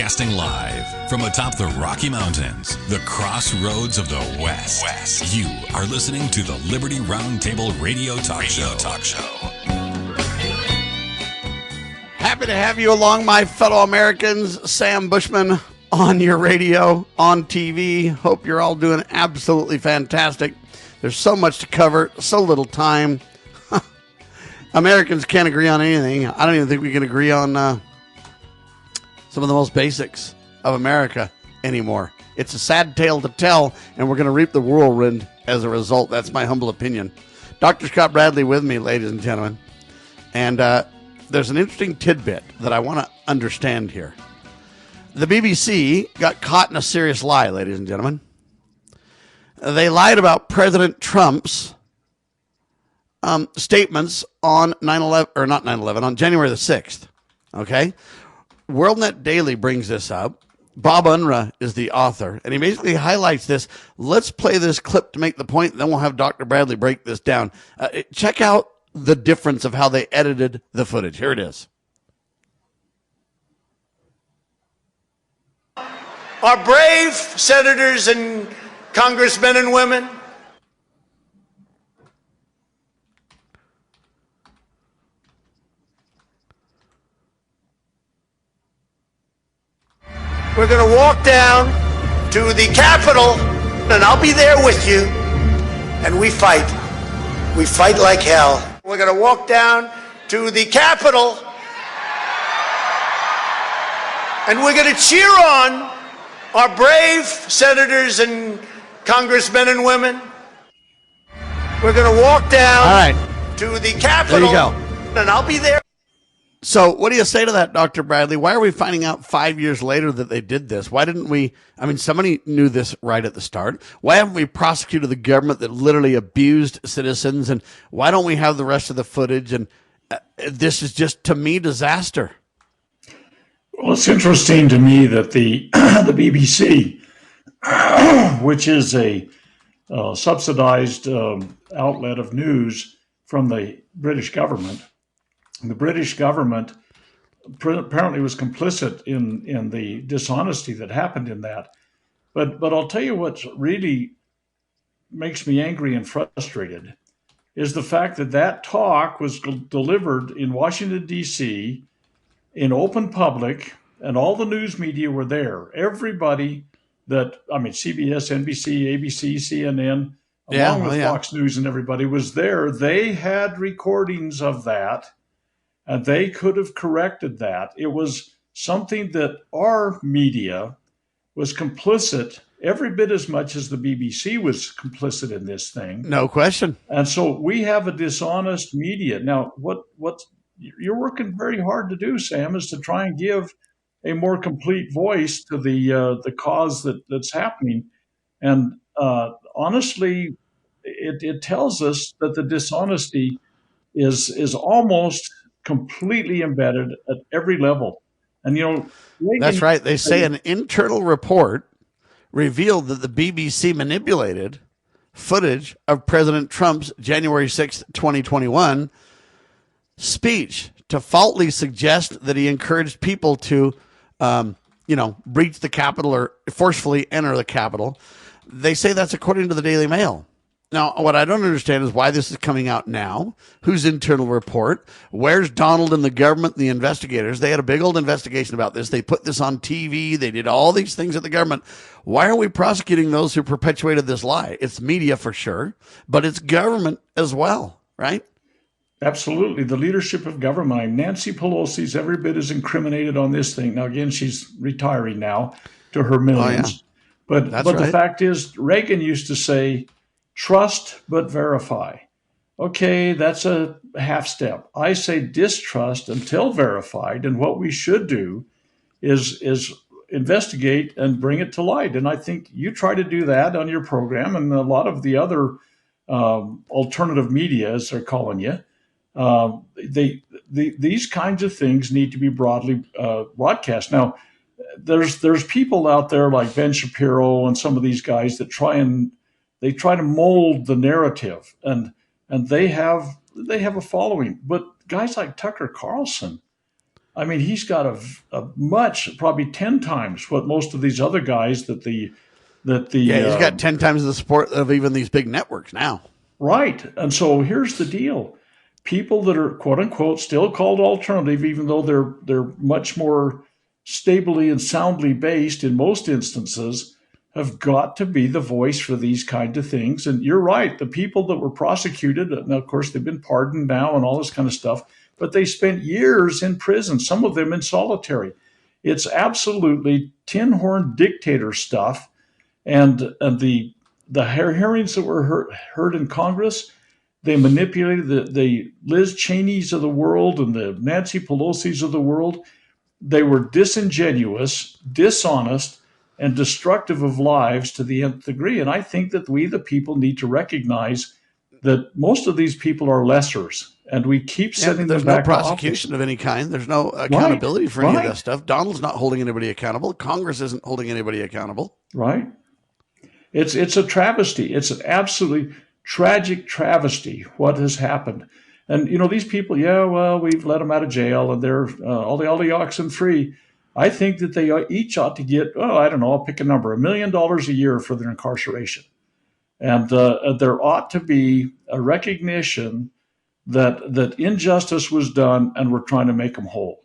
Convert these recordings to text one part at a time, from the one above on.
Broadcasting live from atop the Rocky Mountains, the crossroads of the West. You are listening to the Liberty RoundTable Radio Talk Show. Happy to have you along, my fellow Americans. Sam Bushman on your radio, on TV. Hope you're all doing absolutely fantastic. There's so much to cover, so little time. Americans can't agree on anything. I don't even think we can agree on some of the most basics of America anymore. It's a sad tale to tell, and we're going to reap the whirlwind as a result. That's my humble opinion. Dr. Scott Bradley with me, ladies and gentlemen. And there's an interesting tidbit that I want to understand here. The BBC got caught in a serious lie, ladies and gentlemen. They lied about President Trump's statements on 9/11, or not 9/11, on January the 6th. Okay? WorldNet Daily brings this up. Bob Unruh is the author, and he basically highlights this. Let's play this clip to make the point, then we'll have Dr. Bradley break this down. Check out the difference of how they edited the footage. Here it is. Our brave senators and congressmen and women, we're going to walk down to the Capitol, and I'll be there with you, and we fight. We fight like hell. We're going to walk down to the Capitol, and we're going to cheer on our brave senators and congressmen and women. We're going to walk down to the Capitol, there you go. And I'll be there. So what do you say to that, Dr. Bradley? Why are we finding out 5 years later that they did this? Why didn't we? I mean, somebody knew this right at the start. Why haven't we prosecuted the government that literally abused citizens? And why don't we have the rest of the footage? And this is just, to me, disaster. Well, it's interesting to me that the BBC, which is a subsidized outlet of news from the British government, the British government apparently was complicit in the dishonesty that happened in that. But I'll tell you what really makes me angry and frustrated is the fact that that talk was delivered in Washington, D.C., in open public, and all the news media were there. Everybody CBS, NBC, ABC, CNN, along with Fox News and everybody was there. They had recordings of that. And they could have corrected that. It was something that our media was complicit every bit as much as the BBC was complicit in this thing. No question. And so we have a dishonest media. Now, what you're working very hard to do, Sam, is to try and give a more complete voice to the cause that's happening. And honestly, it tells us that the dishonesty is almost completely embedded at every level. And, that's right. They say an internal report revealed that the BBC manipulated footage of President Trump's January 6th, 2021 speech to falsely suggest that he encouraged people to, breach the Capitol or forcefully enter the Capitol. They say that's according to the Daily Mail. Now, what I don't understand is why this is coming out now. Whose internal report? Where's Donald and the government and the investigators? They had a big old investigation about this. They put this on TV. They did all these things at the government. Why are we prosecuting those who perpetuated this lie? It's media for sure, but it's government as well, right? Absolutely. The leadership of government. Nancy Pelosi's every bit as incriminated on this thing. Now, again, she's retiring now to her millions. But the fact is, Reagan used to say, trust but verify. Okay, that's a half step. I say distrust until verified, and what we should do is investigate and bring it to light. And I think you try to do that on your program, and a lot of the other alternative media, as they're calling you. These kinds of things need to be broadly broadcast. Now, there's people out there like Ben Shapiro and some of these guys that try to mold the narrative, and they have a following. But guys like Tucker Carlson, I mean, he's got a much, probably 10 times what most of these other guys he's got 10 times the support of even these big networks now. Right. And so here's the deal. People that are, quote unquote, still called alternative, even though they're much more stably and soundly based in most instances, have got to be the voice for these kind of things. And you're right. The people that were prosecuted, and of course they've been pardoned now and all this kind of stuff, but they spent years in prison, some of them in solitary. It's absolutely tin horn dictator stuff. And the hearings that were heard in Congress, they manipulated the Liz Cheneys of the world and the Nancy Pelosi's of the world. They were disingenuous, dishonest, and destructive of lives to the nth degree. And I think that we, the people, need to recognize that most of these people are lessers, and we keep sending them back. There's no prosecution of any kind. There's no accountability for any of that stuff. Donald's not holding anybody accountable. Congress isn't holding anybody accountable. Right. It's a travesty. It's an absolutely tragic travesty what has happened. And, these people, we've let them out of jail and they're all the oxen free. I think that they each ought to get, I'll pick a number, $1 million a year for their incarceration. And there ought to be a recognition that injustice was done and we're trying to make them whole.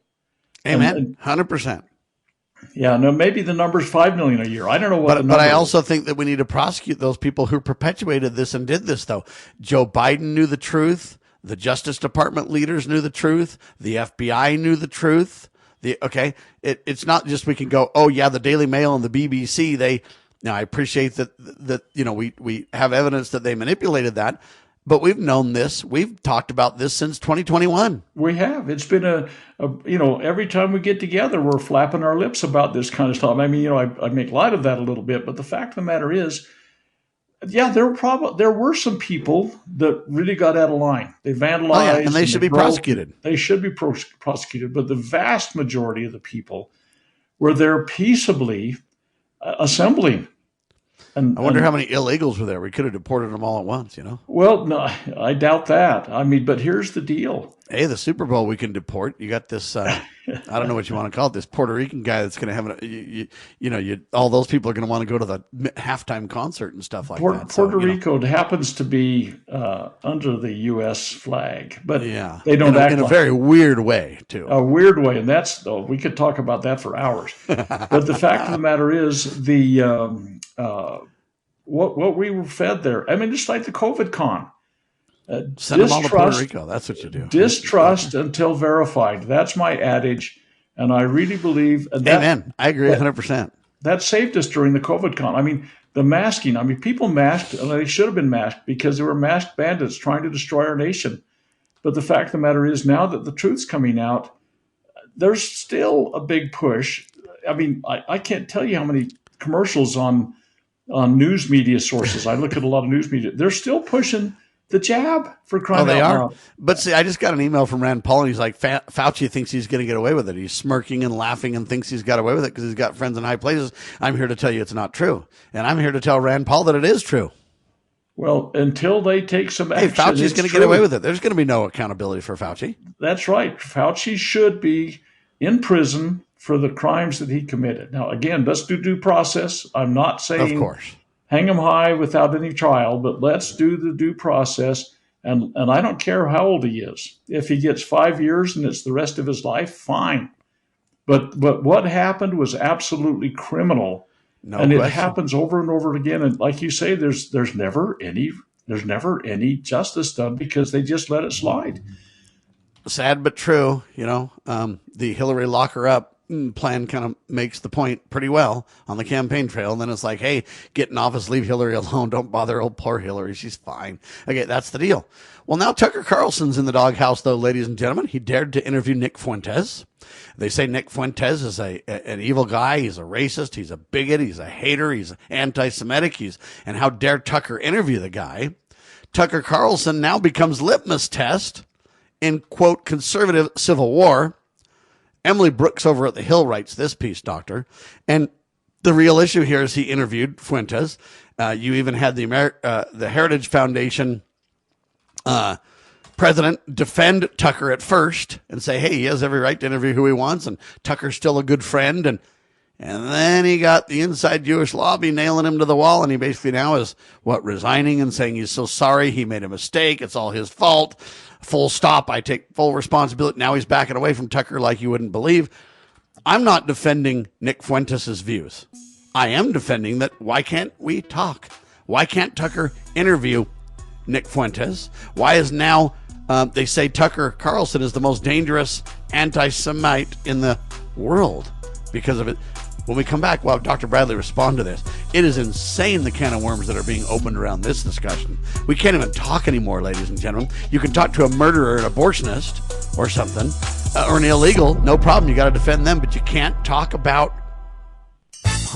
Amen. 100%. Yeah, no, maybe the number's $5 million a year. I don't know what the number But I is. also think that we need to prosecute those people who perpetuated this and did this, though. Joe Biden knew the truth. The Justice Department leaders knew the truth. The FBI knew the truth. It's not just we can go, the Daily Mail and the BBC. Now I appreciate that we have evidence that they manipulated that, but we've known this. We've talked about this since 2021. We have. It's been every time we get together, we're flapping our lips about this kind of stuff. I mean, I make light of that a little bit, but the fact of the matter is, there were some people that really got out of line. They vandalized, and they should be prosecuted. They should be prosecuted, but the vast majority of the people were there peaceably assembling. And I wonder how many illegals were there. We could have deported them all at once, Well, no, I doubt that. I mean, but here's the deal. Hey, the Super Bowl we can deport. You got this, I don't know what you want to call it, this Puerto Rican guy that's going to have, all those people are going to want to go to the halftime concert and stuff like that. Puerto Rico happens to be under the U.S. flag, but they don't act in a very weird way, too. A weird way, and we could talk about that for hours. But the fact of the matter is, what we were fed there. I mean, just like the COVID con. Send them all to Puerto Rico. That's what you do. Distrust until verified. That's my adage, and I really believe. Amen. I agree 100%. That saved us during the COVID con. I mean, the masking. I mean, people masked, and they should have been masked because they were masked bandits trying to destroy our nation. But the fact of the matter is, now that the truth's coming out, there's still a big push. I mean, I can't tell you how many commercials on news media sources. I look at a lot of news media. They're still pushing the jab for crying out loud. They are. But see, I just got an email from Rand Paul, and he's like, Fauci thinks he's going to get away with it. He's smirking and laughing and thinks he's got away with it because he's got friends in high places. I'm here to tell you it's not true. And I'm here to tell Rand Paul that it is true. Well, until they take some action, Fauci's going to get away with it. There's going to be no accountability for Fauci. That's right. Fauci should be in prison for the crimes that he committed. Now, again, let's do due process. I'm not saying, of course, hang him high without any trial, but let's do the due process. And I don't care how old he is. If he gets 5 years and it's the rest of his life, fine. But what happened was absolutely criminal. No and question. It happens over and over again. And like you say, there's never any justice done because they just let it slide. Sad but true. The Hillary lock her up plan kind of makes the point pretty well on the campaign trail. And then it's like, hey, get in office, leave Hillary alone. Don't bother old poor Hillary. She's fine. Okay, that's the deal. Well, now Tucker Carlson's in the doghouse, though, ladies and gentlemen. He dared to interview Nick Fuentes. They say Nick Fuentes is an evil guy. He's a racist. He's a bigot. He's a hater. He's anti-Semitic. And how dare Tucker interview the guy? Tucker Carlson now becomes litmus test in, quote, conservative civil war. Emily Brooks over at The Hill writes this piece, Doctor. And the real issue here is he interviewed Fuentes. You even had the Heritage Foundation president defend Tucker at first and say, hey, he has every right to interview who he wants, and Tucker's still a good friend. And then he got the inside Jewish lobby nailing him to the wall, and he basically now is, resigning and saying he's so sorry, he made a mistake, it's all his fault, full stop, I take full responsibility. Now he's backing away from Tucker like you wouldn't believe. I'm not defending Nick Fuentes' views. I am defending that why can't we talk? Why can't Tucker interview Nick Fuentes? Why is now, they say Tucker Carlson is the most dangerous anti-Semite in the world because of it. When we come back, we'll have Dr. Bradley respond to this. It is insane, the can of worms that are being opened around this discussion. We can't even talk anymore, ladies and gentlemen. You can talk to a murderer, an abortionist, or something, or an illegal, no problem. You got to defend them, but you can't talk about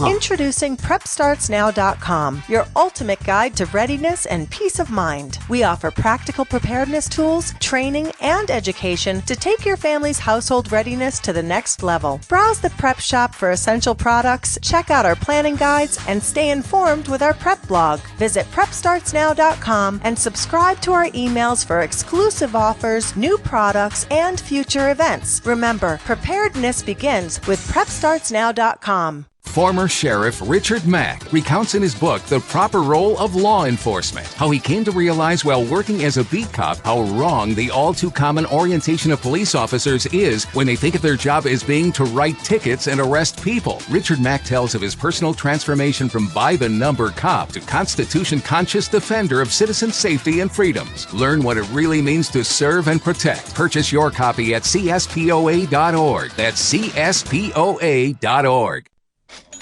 Introducing PrepStartsNow.com, your ultimate guide to readiness and peace of mind. We offer practical preparedness tools, training, and education to take your family's household readiness to the next level. Browse the prep shop for essential products, check out our planning guides, and stay informed with our prep blog. Visit PrepStartsNow.com and subscribe to our emails for exclusive offers, new products, and future events. Remember, preparedness begins with PrepStartsNow.com. Former Sheriff Richard Mack recounts in his book The Proper Role of Law Enforcement, how he came to realize while working as a beat cop how wrong the all-too-common orientation of police officers is when they think of their job as being to write tickets and arrest people. Richard Mack tells of his personal transformation from by-the-number cop to Constitution-conscious defender of citizen safety and freedoms. Learn what it really means to serve and protect. Purchase your copy at CSPOA.org. That's CSPOA.org.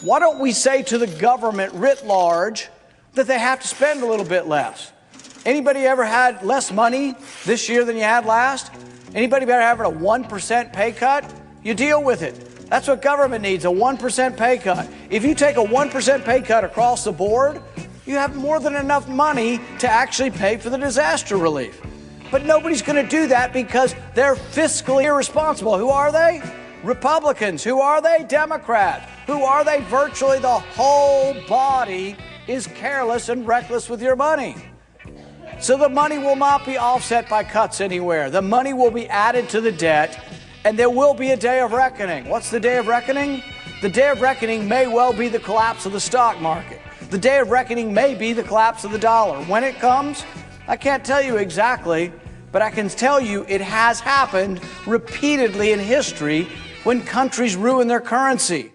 Why don't we say to the government writ large that they have to spend a little bit less? Anybody ever had less money this year than you had last? Anybody ever having a 1% pay cut? You deal with it. That's what government needs, a 1% pay cut. If you take a 1% pay cut across the board, you have more than enough money to actually pay for the disaster relief. But nobody's going to do that because they're fiscally irresponsible. Who are they? Republicans. Who are they? Democrats. Who are they? Virtually the whole body is careless and reckless with your money. So the money will not be offset by cuts anywhere. The money will be added to the debt, and there will be a day of reckoning. What's the day of reckoning? The day of reckoning may well be the collapse of the stock market. The day of reckoning may be the collapse of the dollar. When it comes, I can't tell you exactly, but I can tell you it has happened repeatedly in history when countries ruin their currency.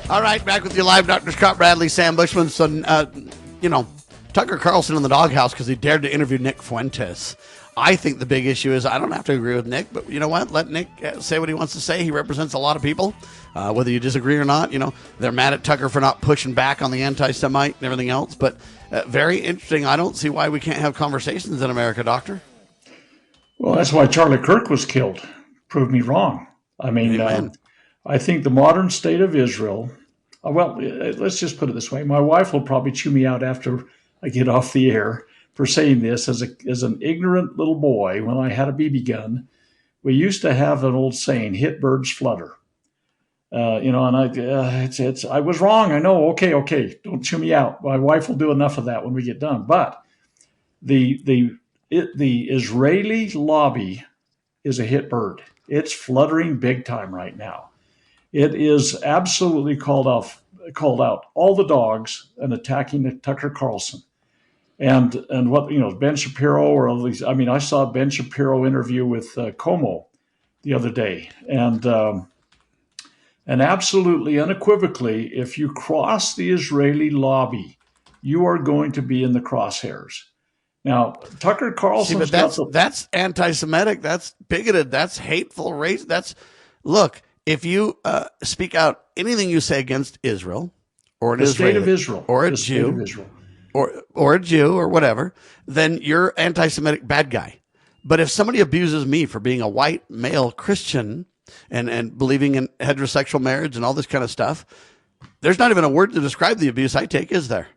All right, back with you live, Dr. Scott Bradley, Sam Bushman. So, Tucker Carlson in the doghouse because he dared to interview Nick Fuentes. I think the big issue is I don't have to agree with Nick, but you know what? Let Nick say what he wants to say. He represents a lot of people, whether you disagree or not. They're mad at Tucker for not pushing back on the anti-Semite and everything else. But very interesting. I don't see why we can't have conversations in America, Doctor. Well, that's why Charlie Kirk was killed. Proved me wrong. I mean, I think the modern state of Israel, let's just put it this way. My wife will probably chew me out after I get off the air for saying this. As an ignorant little boy, when I had a BB gun, we used to have an old saying, hit birds flutter. And I was wrong. I know. Okay. Don't chew me out. My wife will do enough of that when we get done. But the Israeli lobby is a hit bird. It's fluttering big time right now. It is absolutely called out all the dogs and attacking Tucker Carlson. And what, Ben Shapiro or all these, I saw a Ben Shapiro interview with Como the other day. And absolutely unequivocally, if you cross the Israeli lobby, you are going to be in the crosshairs. Now, Tucker Carlson, that's anti-Semitic, that's bigoted, that's hateful race. Look, if you speak out anything you say against Israel or an Israeli, state of Israel, or a Jew, or a Jew or whatever, then you're anti-Semitic bad guy. But if somebody abuses me for being a white male Christian and believing in heterosexual marriage and all this kind of stuff, there's not even a word to describe the abuse I take, is there?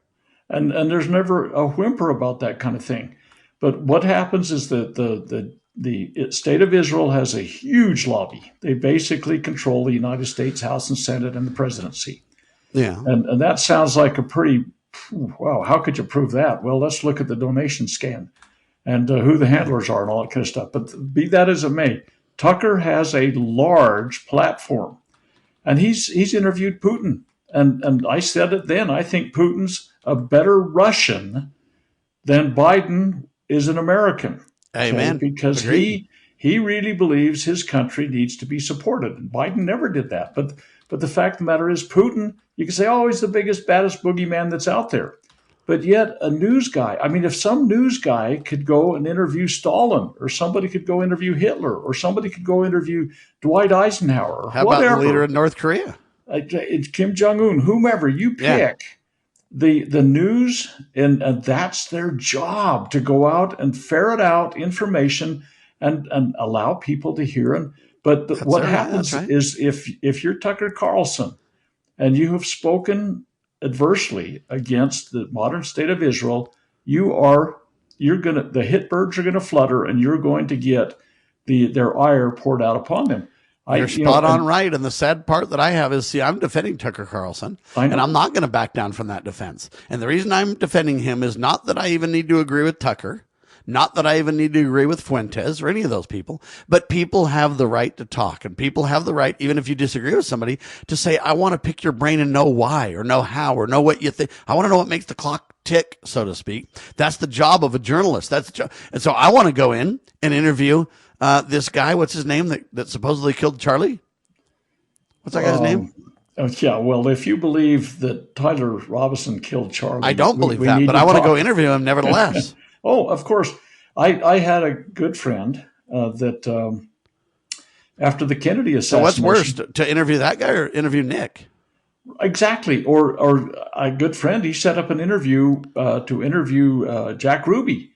And there's never a whimper about that kind of thing. But what happens is that the state of Israel has a huge lobby. They basically control the United States House and Senate and the presidency. Yeah. And that sounds like a pretty wow, how could you prove that? Well, let's look at the donation scan and who the handlers are and all that kind of stuff. But be that as it may, Tucker has a large platform, and he's interviewed Putin. And I said it then, I think Putin's a better Russian than Biden is an American. Amen. Okay? Because Agreed. he really believes his country needs to be supported. And Biden never did that. But the fact of the matter is, Putin, you can say, oh, he's the biggest, baddest boogeyman that's out there. But yet a news guy, I mean, if some news guy could go and interview Stalin, or somebody could go interview Hitler, or somebody could go interview Dwight Eisenhower, or how whatever. about the leader of North Korea? It's Kim Jong-un, whomever you pick, the news, and that's their job, to go out and ferret out information and allow people to hear it. But what happens is if you're Tucker Carlson and you have spoken adversely against the modern state of Israel, the hit birds are gonna flutter, and you're going to get their ire poured out upon them. You're spot on right. And the sad part that I have is, I'm defending Tucker Carlson, and I'm not going to back down from that defense. And the reason I'm defending him is not that I even need to agree with Tucker, not that I even need to agree with Fuentes or any of those people, but people have the right to talk, and people have the right, even if you disagree with somebody, to say, I want to pick your brain and know why, or know how, or know what you think. I want to know what makes the clock tick, so to speak. That's the job of a journalist. And so I want to go in and interview this guy, what's his name, that supposedly killed Charlie? What's that guy's name? Yeah, well, if you believe that Tyler Robinson killed Charlie. I don't believe that, but I want to go interview him nevertheless. Oh, of course. I had a good friend that after the Kennedy assassination. So what's worse, to interview that guy or interview Nick? Exactly. Or a good friend, he set up an interview to interview Jack Ruby,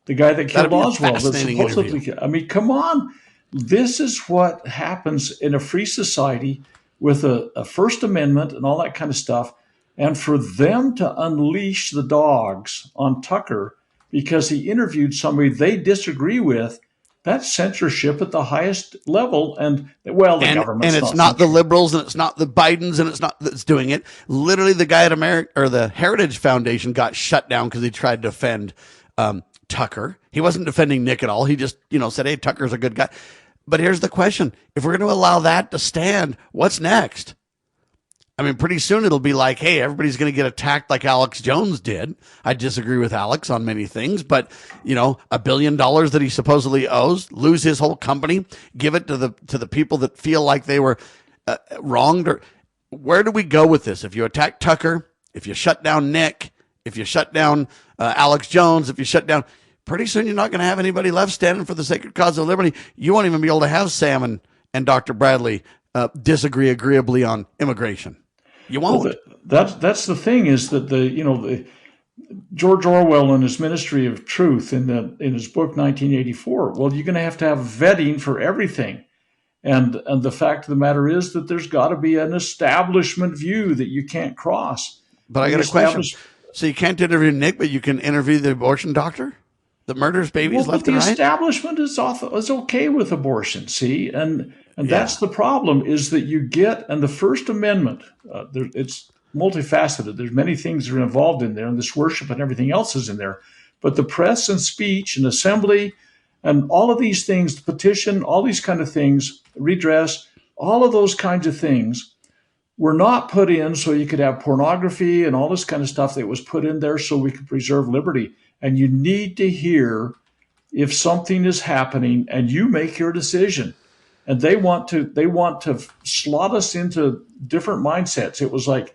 the guy that killed Oswald. Supposedly, I mean, come on. This is what happens in a free society with a First Amendment and all that kind of stuff. And for them to unleash the dogs on Tucker because he interviewed somebody they disagree with, that's censorship at the highest level. And government. And it's not the liberals, and it's not the Bidens, and it's not that's doing it. Literally, the guy at the Heritage Foundation got shut down because he tried to defend Tucker. He wasn't defending Nick at all. He just, said, hey, Tucker's a good guy. But here's the question. If we're going to allow that to stand, what's next? I mean, pretty soon it'll be like, hey, everybody's going to get attacked like Alex Jones did. I disagree with Alex on many things, but, $1 billion that he supposedly owes, lose his whole company, give it to the people that feel like they were wronged. Or where do we go with this? If you attack Tucker, if you shut down Nick, if you shut down Alex Jones, if you shut down, pretty soon you're not going to have anybody left standing for the sacred cause of liberty. You won't even be able to have Sam and Dr. Bradley disagree agreeably on immigration. You won't. Well, that's the thing, is that the George Orwell in his Ministry of Truth in his book 1984. Well, you're going to have vetting for everything, and the fact of the matter is that there's got to be an establishment view that you can't cross. But I got a question. So you can't interview Nick, but you can interview the abortion doctor that murders babies left and right? The establishment is okay with abortion, see? And that's the problem, is that you get, and the First Amendment, it's multifaceted. There's many things that are involved in there, and this worship and everything else is in there. But the press and speech and assembly and all of these things, petition, all these kind of things, redress, all of those kinds of things were not put in so you could have pornography and all this kind of stuff that was put in there so we could preserve liberty. And you need to hear if something is happening, and you make your decision. And they want to slot us into different mindsets. It was like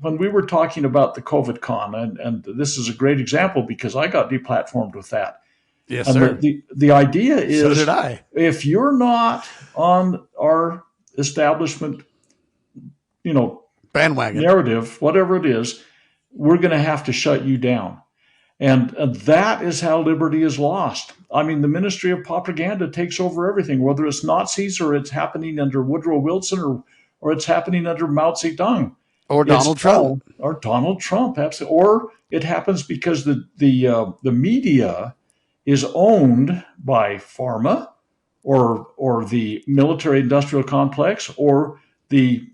when we were talking about the COVID con, and this is a great example because I got deplatformed with that. Yes, and sir. The idea is, so did I. If you're not on our establishment, bandwagon narrative, whatever it is, we're going to have to shut you down. And that is how liberty is lost. I mean, the Ministry of Propaganda takes over everything, whether it's Nazis or it's happening under Woodrow Wilson or it's happening under Mao Zedong. Or Donald Trump. Or Donald Trump, absolutely. Or it happens because the media is owned by pharma or the military industrial complex or the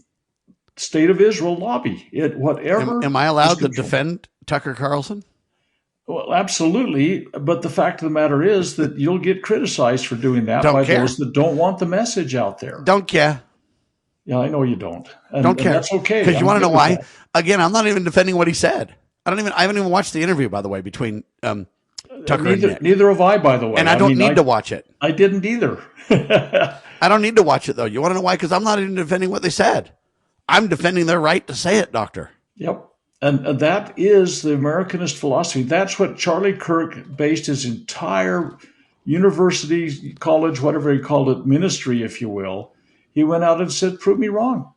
State of Israel lobby. Whatever. Am I allowed to defend Tucker Carlson? Well, absolutely. But the fact of the matter is that you'll get criticized for doing that by those that don't want the message out there. Don't care. Yeah, I know you don't. Don't care. And that's okay. Because you want to know why? Again, I'm not even defending what he said. I haven't even watched the interview, by the way, between Tucker and Nick. Neither have I, by the way. And I don't need to watch it. I didn't either. I don't need to watch it, though. You want to know why? Because I'm not even defending what they said. I'm defending their right to say it, Doctor. Yep. And that is the Americanist philosophy. That's what Charlie Kirk based his entire university, college, whatever he called it, ministry, if you will. He went out and said, prove me wrong.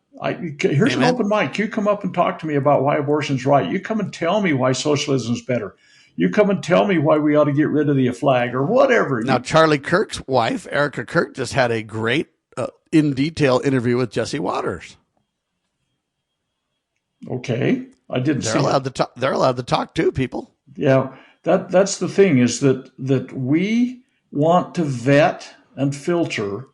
Here's an open mic. You come up and talk to me about why abortion's right. You come and tell me why socialism is better. You come and tell me why we ought to get rid of the flag or whatever. Now, Charlie Kirk's wife, Erica Kirk, just had a great in-detail interview with Jesse Waters. Okay. I didn't see allowed to talk. They're allowed to talk too, people. Yeah, that's the thing is that we want to vet and filter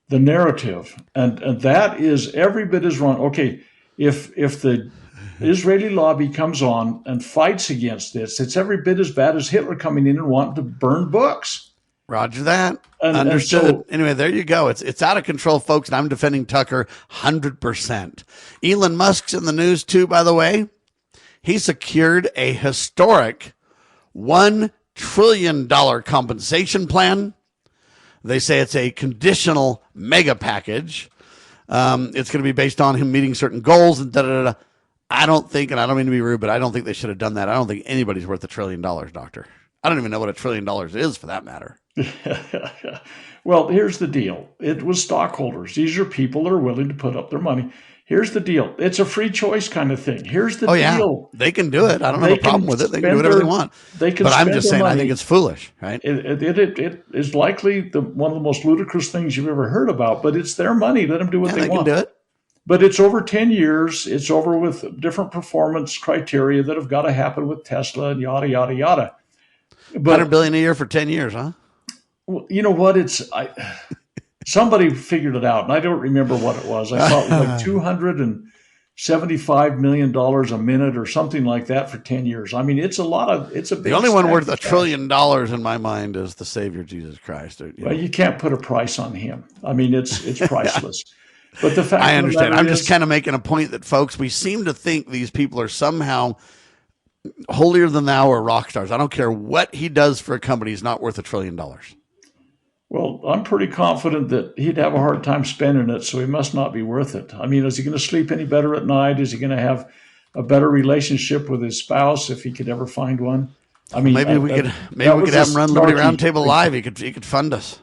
the narrative, and that is every bit as wrong. Okay, if the Israeli lobby comes on and fights against this, it's every bit as bad as Hitler coming in and wanting to burn books. Roger that. Understood. And so, anyway, there you go. It's out of control, folks, and I'm defending Tucker 100%. Elon Musk's in the news too, by the way. He secured a historic $1 trillion compensation plan. They say it's a conditional mega package. It's going to be based on him meeting certain goals and da-da-da-da. I don't think, and I don't mean to be rude, but I don't think they should have done that. I don't think anybody's worth $1 trillion, Doctor. I don't even know what $1 trillion is for that matter. Well, here's the deal. It was stockholders. These are people that are willing to put up their money. Here's the deal. It's a free choice kind of thing. Here's the deal. Yeah. They can do it. I don't have a problem with it. They can do whatever they want. But I'm just saying, I think it's foolish, right? It is likely one of the most ludicrous things you've ever heard about, but it's their money. Let them do what they want. They can do it. But it's over 10 years. It's over with different performance criteria that have got to happen with Tesla and yada, yada, yada. But $100 billion a year for 10 years, huh? Well, you know what? Somebody figured it out, and I don't remember what it was. I thought it was like $275 million a minute or something like that for 10 years. I mean, it's a big the only one worth $1 trillion in my mind is the Savior Jesus Christ. You can't put a price on him. I mean, it's priceless. But the fact I understand. I'm just kind of making a point that, folks, we seem to think these people are somehow holier than thou or rock stars. I don't care what he does for a company. He's not worth $1 trillion. Well, I'm pretty confident that he'd have a hard time spending it, so he must not be worth it. I mean, is he going to sleep any better at night? Is he going to have a better relationship with his spouse if he could ever find one? I mean, maybe we could have him run Liberty RoundTable Live. He could fund us.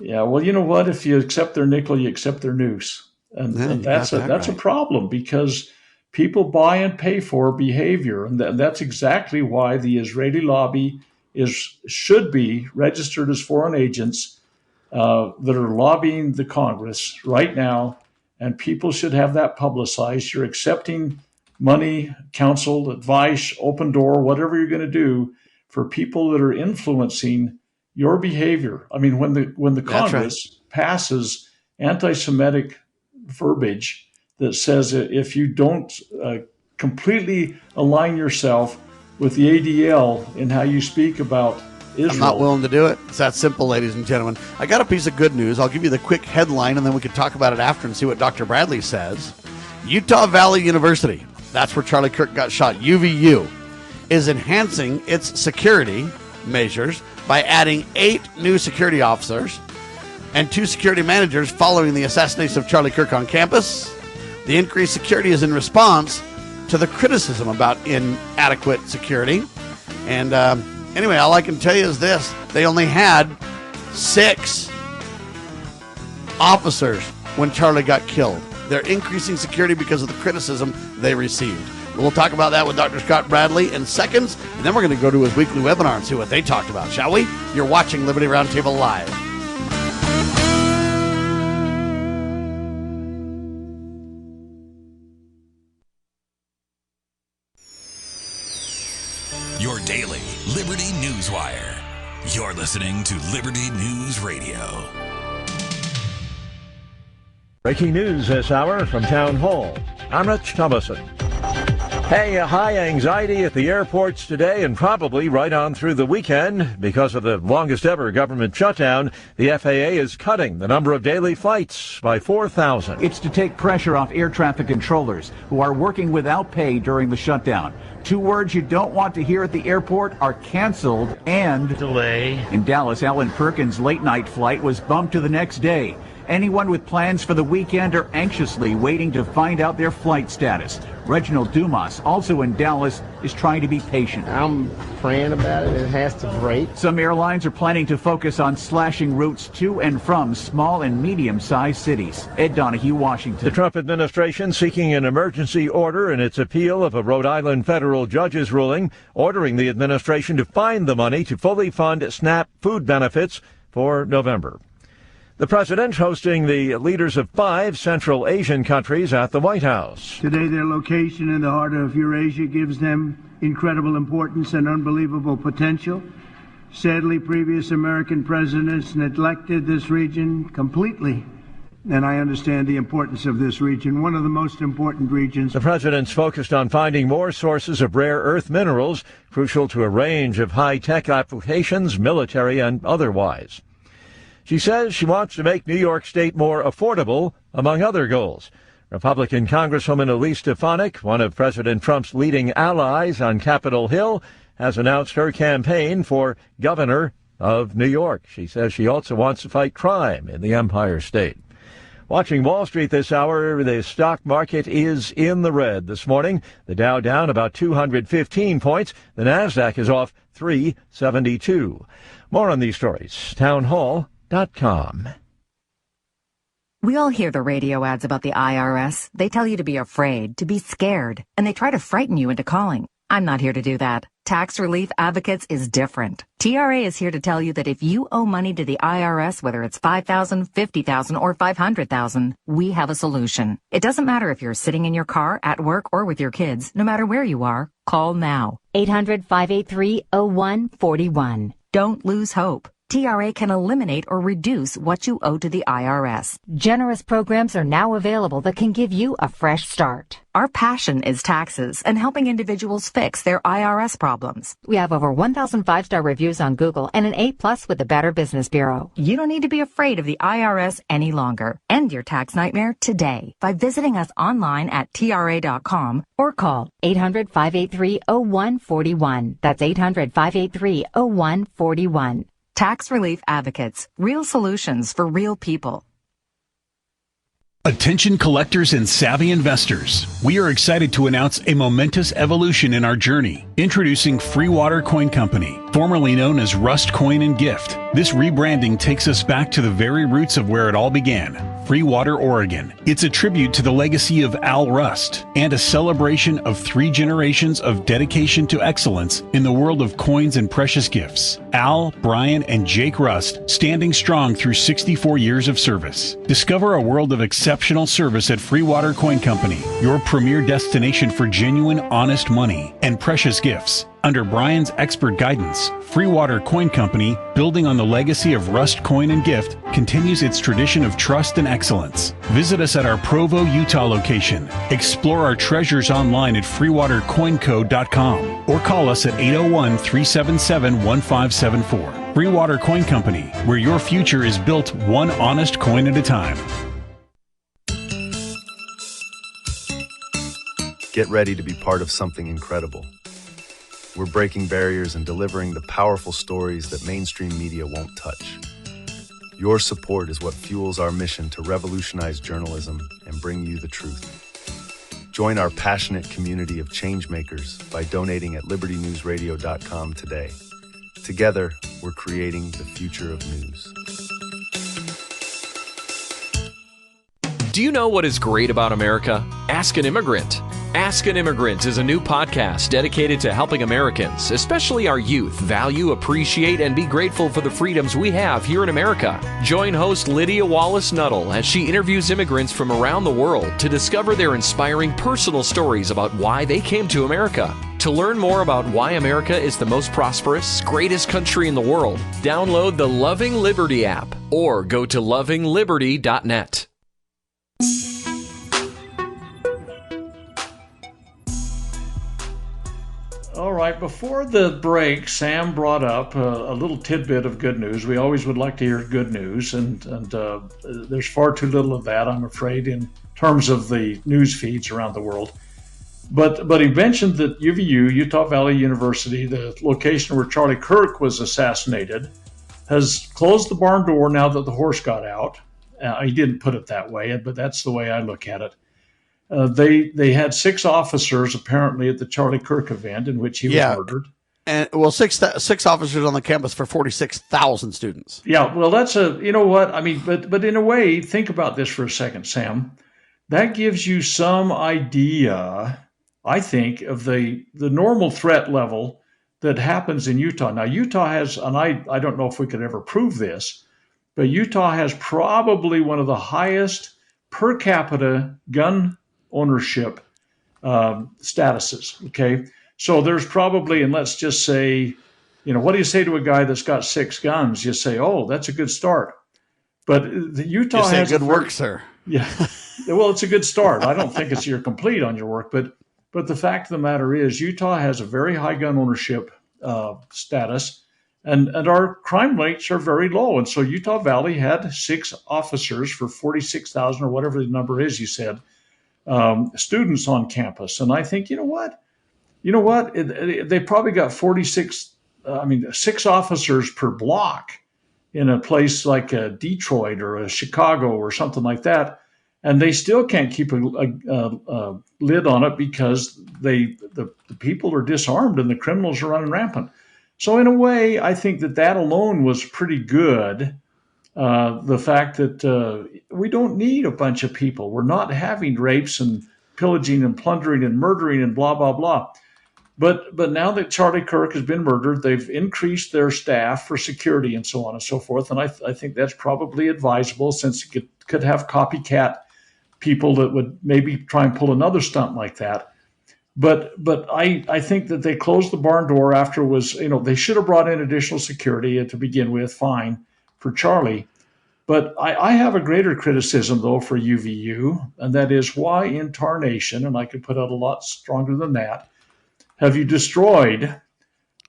Yeah, well, you know what? If you accept their nickel, you accept their noose, and that's a problem because people buy and pay for behavior, and that's exactly why the Israeli lobby should be registered as foreign agents that are lobbying the Congress right now, and people should have that publicized. You're accepting money, counsel, advice, open door, whatever you're going to do for people that are influencing your behavior. I mean, when the Congress passes anti-Semitic verbiage that says if you don't completely align yourself with the ADL in how you speak about Israel. I'm not willing to do it. It's that simple, ladies and gentlemen. I got a piece of good news. I'll give you the quick headline, and then we can talk about it after and see what Dr. Bradley says. Utah Valley University, that's where Charlie Kirk got shot, UVU, is enhancing its security measures by adding 8 new security officers and 2 security managers following the assassination of Charlie Kirk on campus. The increased security is in response to the criticism about inadequate security. And anyway, all I can tell you is this. They only had 6 officers when Charlie got killed. They're increasing security because of the criticism they received. We'll talk about that with Dr. Scott Bradley in seconds, and then we're going to go to his weekly webinar and see what they talked about, shall we? You're watching Liberty Roundtable Live. Your daily Liberty News Wire. You're listening to Liberty News Radio. Breaking news this hour from Town Hall. I'm Rich Thomason. Hey, high anxiety at the airports today and probably right on through the weekend. Because of the longest ever government shutdown, the FAA is cutting the number of daily flights by 4,000. It's to take pressure off air traffic controllers who are working without pay during the shutdown. 2 words you don't want to hear at the airport are canceled and delay. In Dallas, Ellen Perkins' late-night flight was bumped to the next day. Anyone with plans for the weekend are anxiously waiting to find out their flight status. Reginald Dumas, also in Dallas, is trying to be patient. I'm praying about it. It has to break. Some airlines are planning to focus on slashing routes to and from small and medium-sized cities. Ed Donahue, Washington. The Trump administration seeking an emergency order in its appeal of a Rhode Island federal judge's ruling, ordering the administration to find the money to fully fund SNAP food benefits for November. The president hosting the leaders of 5 Central Asian countries at the White House. Today, their location in the heart of Eurasia gives them incredible importance and unbelievable potential. Sadly, previous American presidents neglected this region completely. And I understand the importance of this region, one of the most important regions. The president's focused on finding more sources of rare earth minerals, crucial to a range of high-tech applications, military and otherwise. She says she wants to make New York State more affordable, among other goals. Republican Congresswoman Elise Stefanik, one of President Trump's leading allies on Capitol Hill, has announced her campaign for governor of New York. She says she also wants to fight crime in the Empire State. Watching Wall Street this hour, the stock market is in the red this morning. The Dow down about 215 points. The Nasdaq is off 372. More on these stories. Townhall.com. We all hear the radio ads about the IRS. They tell you to be afraid, to be scared, and they try to frighten you into calling. I'm not here to do that. Tax Relief Advocates is different. TRA is here to tell you that if you owe money to the IRS, whether it's $5,000, $50,000, or $500,000, we have a solution. It doesn't matter if you're sitting in your car, at work, or with your kids. No matter where you are, call now. 800-583-0141. Don't lose hope. TRA can eliminate or reduce what you owe to the IRS. Generous programs are now available that can give you a fresh start. Our passion is taxes and helping individuals fix their IRS problems. We have over 1,000 5-star reviews on Google and an A+ with the Better Business Bureau. You don't need to be afraid of the IRS any longer. End your tax nightmare today by visiting us online at TRA.com or call 800-583-0141. That's 800-583-0141. Tax Relief Advocates. Real solutions for real people. Attention collectors and savvy investors. We are excited to announce a momentous evolution in our journey. Introducing Free Water Coin Company, formerly known as Rust Coin and Gift. This rebranding takes us back to the very roots of where it all began, Free Water, Oregon. It's a tribute to the legacy of Al Rust and a celebration of 3 generations of dedication to excellence in the world of coins and precious gifts. Al, Brian, and Jake Rust standing strong through 64 years of service. Discover a world of exceptional service at Free Water Coin Company, your premier destination for genuine, honest money and precious gifts. Under Brian's expert guidance, Free Water Coin Company, building on the legacy of Rust Coin and Gift, continues its tradition of trust and excellence. Visit us at our Provo, Utah location. Explore our treasures online at freewatercoinco.com or call us at 801-377-1574. Free Water Coin Company, where your future is built one honest coin at a time. Get ready to be part of something incredible. We're breaking barriers and delivering the powerful stories that mainstream media won't touch. Your support is what fuels our mission to revolutionize journalism and bring you the truth. Join our passionate community of changemakers by donating at libertynewsradio.com today. Together, we're creating the future of news. Do you know what is great about America? Ask an Immigrant. Ask an Immigrant is a new podcast dedicated to helping Americans, especially our youth, value, appreciate, and be grateful for the freedoms we have here in America. Join host Lydia Wallace-Nuttall as she interviews immigrants from around the world to discover their inspiring personal stories about why they came to America. To learn more about why America is the most prosperous, greatest country in the world, download the Loving Liberty app or go to lovingliberty.net. All right. Before the break, Sam brought up a little tidbit of good news. We always would like to hear good news, and there's far too little of that, I'm afraid, in terms of the news feeds around the world. But he mentioned that UVU, Utah Valley University, the location where Charlie Kirk was assassinated, has closed the barn door now that the horse got out. He didn't put it that way, but that's the way I look at it. They had 6 officers apparently at the Charlie Kirk event in which he was murdered. And well, six officers on the campus for 46,000 students. Yeah, well, that's you know what I mean. But in a way, think about this for a second, Sam. That gives you some idea, I think, of the normal threat level that happens in Utah. Now, Utah has, and I don't know if we could ever prove this, but Utah has probably one of the highest per capita gun ownership statuses. Okay. So there's probably, and let's just say, what do you say to a guy that's got 6 guns? You say, oh, that's a good start. But Utah has good work, sir. Yeah. Well, it's a good start. I don't think you're complete on your work, but the fact of the matter is Utah has a very high gun ownership status, and our crime rates are very low. And so Utah Valley had 6 officers for 46,000 or whatever the number is, you said, students on campus. And I think, you know what? They probably got 6 officers per block in a place like Detroit or Chicago or something like that. And they still can't keep a lid on it because the people are disarmed and the criminals are running rampant. So in a way, I think that alone was pretty good. The fact that we don't need a bunch of people. We're not having rapes and pillaging and plundering and murdering and blah, blah, blah. But now that Charlie Kirk has been murdered, they've increased their staff for security and so on and so forth. And I think that's probably advisable, since it could have copycat people that would maybe try and pull another stunt like that. But I think that they closed the barn door after they should have brought in additional security to begin with, fine, for Charlie. But I have a greater criticism, though, for UVU, and that is, why in tarnation, and I could put out a lot stronger than that, have you destroyed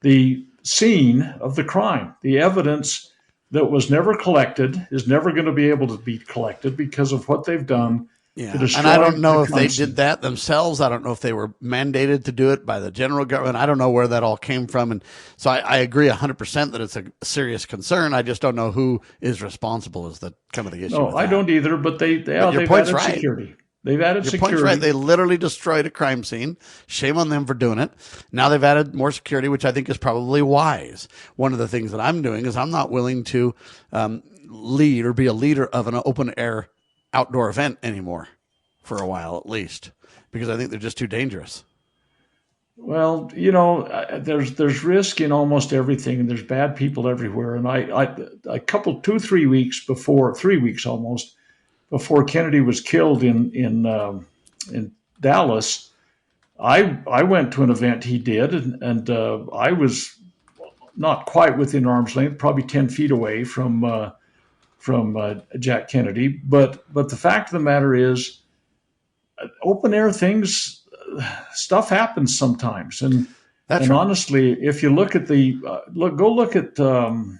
the scene of the crime? The evidence that was never collected is never going to be able to be collected because of what they've done. Yeah, and I don't know if they did that themselves. I don't know if they were mandated to do it by the general government. I don't know where that all came from. And so I agree 100% that it's a serious concern. I just don't know who is responsible is the kind of the issue. No, I don't either, but they've added security. They've added Your security. Point's right. They literally destroyed a crime scene. Shame on them for doing it. Now they've added more security, which I think is probably wise. One of the things that I'm doing is I'm not willing to lead or be a leader of an open air outdoor event anymore for a while, at least, because I think they're just too dangerous. Well, there's risk in almost everything, and there's bad people everywhere. And a couple, 3 weeks almost before Kennedy was killed in Dallas, I went to an event he did, and I was not quite within arm's length, probably 10 feet away from Jack Kennedy. But the fact of the matter is, open air things, stuff happens sometimes. And honestly, if you look at go look at the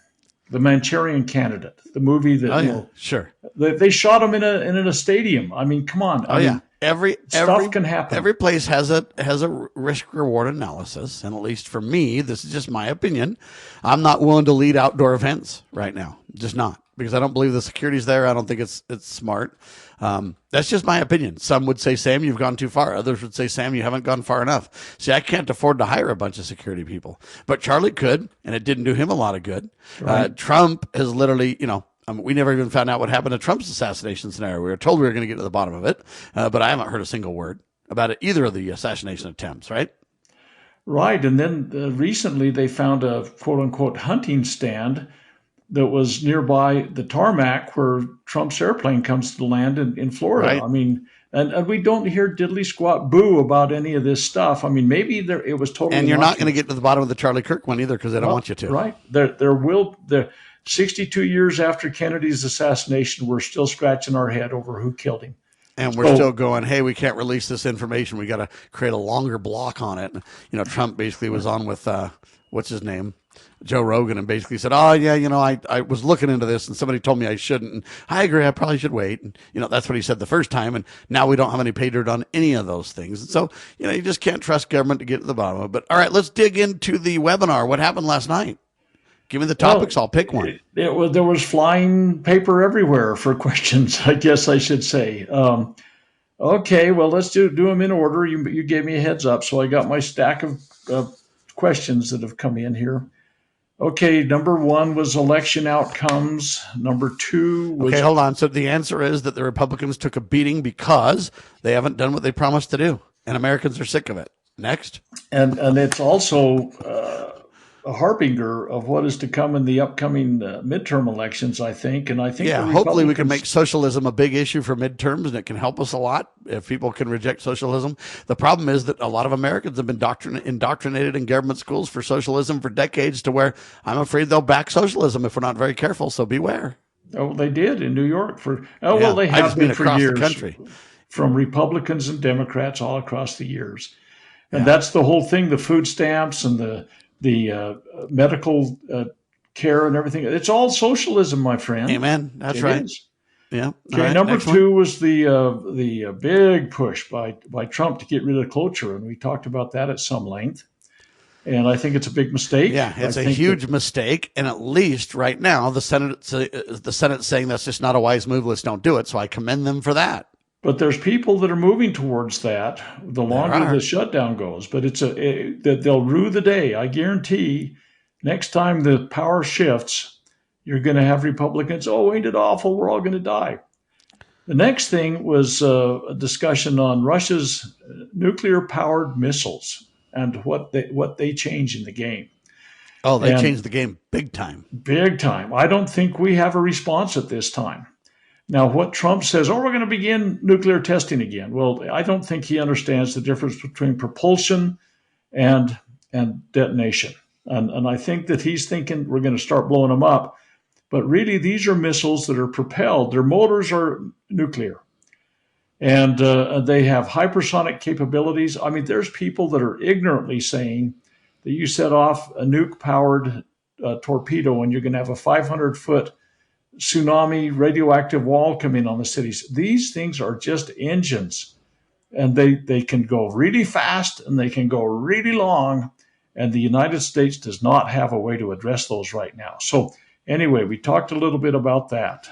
Manchurian Candidate, the movie that sure they shot him in a stadium. I mean, come on. I mean, every stuff can happen. Every place has a risk reward analysis, and at least for me, this is just my opinion. I'm not willing to lead outdoor events right now, just not, because I don't believe the security's there. I don't think it's smart. That's just my opinion. Some would say, Sam, you've gone too far. Others would say, Sam, you haven't gone far enough. See, I can't afford to hire a bunch of security people, but Charlie could, and it didn't do him a lot of good. Right. Trump has literally, we never even found out what happened to Trump's assassination scenario. We were told we were going to get to the bottom of it, but I haven't heard a single word about it, either of the assassination attempts, right? Right. And then recently they found a quote unquote hunting stand that was nearby the tarmac where Trump's airplane comes to land in Florida. Right. I mean, and we don't hear diddly squat boo about any of this stuff. I mean, maybe it was totally. And you're not going to get to the bottom of the Charlie Kirk one either, because they don't want you to. Right. There 62 years after Kennedy's assassination, we're still scratching our head over who killed him. And we're still going, hey, we can't release this information. We got to create a longer block on it. Trump basically was on with, what's his name? Joe Rogan, and basically said, oh, yeah, I was looking into this and somebody told me I shouldn't. And I agree, I probably should wait. And, that's what he said the first time. And now we don't have any pay dirt on any of those things. And so, you just can't trust government to get to the bottom of it. But all right, let's dig into the webinar. What happened last night? Give me the topics. I'll pick one. There was flying paper everywhere for questions, I guess I should say. Okay, well, let's do them in order. You gave me a heads up, so I got my stack of questions that have come in here. Okay, number 1 was election outcomes. Number 2 was... Okay, hold on. So the answer is that the Republicans took a beating because they haven't done what they promised to do, and Americans are sick of it. Next. And it's also a harbinger of what is to come in the upcoming midterm elections, I think. And I think hopefully we can make socialism a big issue for midterms, and it can help us a lot if people can reject socialism. The problem is that a lot of Americans have been indoctrinated in government schools for socialism for decades, to where I'm afraid they'll back socialism if we're not very careful. So beware. Oh, they did in New York they have been for years, the country, from Republicans and Democrats all across the years. And that's the whole thing, the food stamps and the medical care and everything. It's all socialism, my friend. Amen. That's right. Is. Yeah. Okay. Right, number 2 was the big push by Trump to get rid of cloture, and we talked about that at some length. And I think it's a big mistake. Yeah, it's a huge mistake. And at least right now, the Senate's saying that's just not a wise move. Let's don't do it. So I commend them for that. But there's people that are moving towards that the longer the shutdown goes. But that they'll rue the day. I guarantee next time the power shifts, you're going to have Republicans, oh, ain't it awful? We're all going to die. The next thing was a discussion on Russia's nuclear-powered missiles and what they change in the game. Oh, they changed the game big time. Big time. I don't think we have a response at this time. Now, what Trump says, we're going to begin nuclear testing again. Well, I don't think he understands the difference between propulsion and detonation. And I think that he's thinking we're going to start blowing them up. But really, these are missiles that are propelled. Their motors are nuclear. And they have hypersonic capabilities. I mean, there's people that are ignorantly saying that you set off a nuke-powered torpedo and you're going to have a 500-foot tsunami radioactive wall come in on the cities. These things are just engines, and they can go really fast and they can go really long, and the United States does not have a way to address those right now. So anyway, we talked a little bit about that.